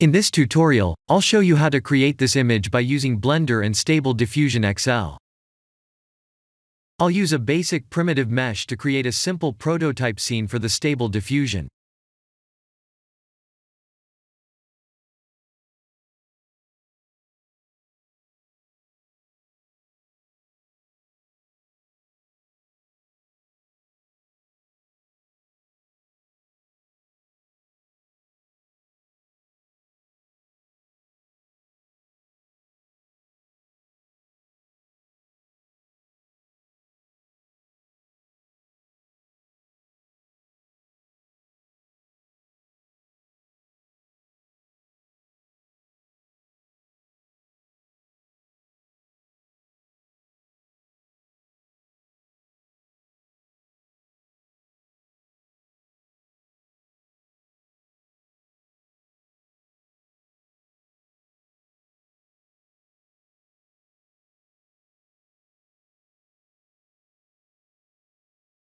In this tutorial, I'll show you how to create this image by using Blender and Stable Diffusion XL. I'll use a basic primitive mesh to create a simple prototype scene for the Stable Diffusion.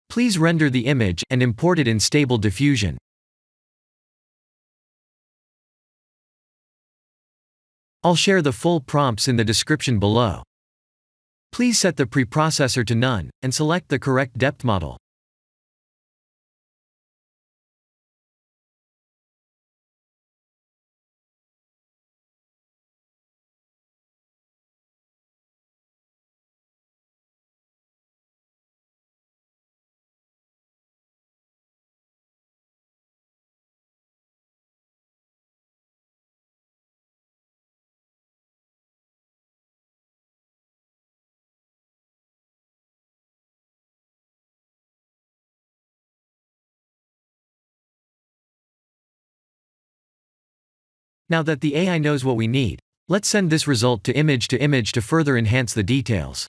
Please render the image and import it in Stable Diffusion. I'll share the full prompts in the description below. Please set the preprocessor to none, and select the correct depth model. Now that the AI knows what we need, let's send this result to image to further enhance the details.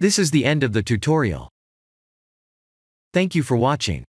This is the end of the tutorial. Thank you for watching.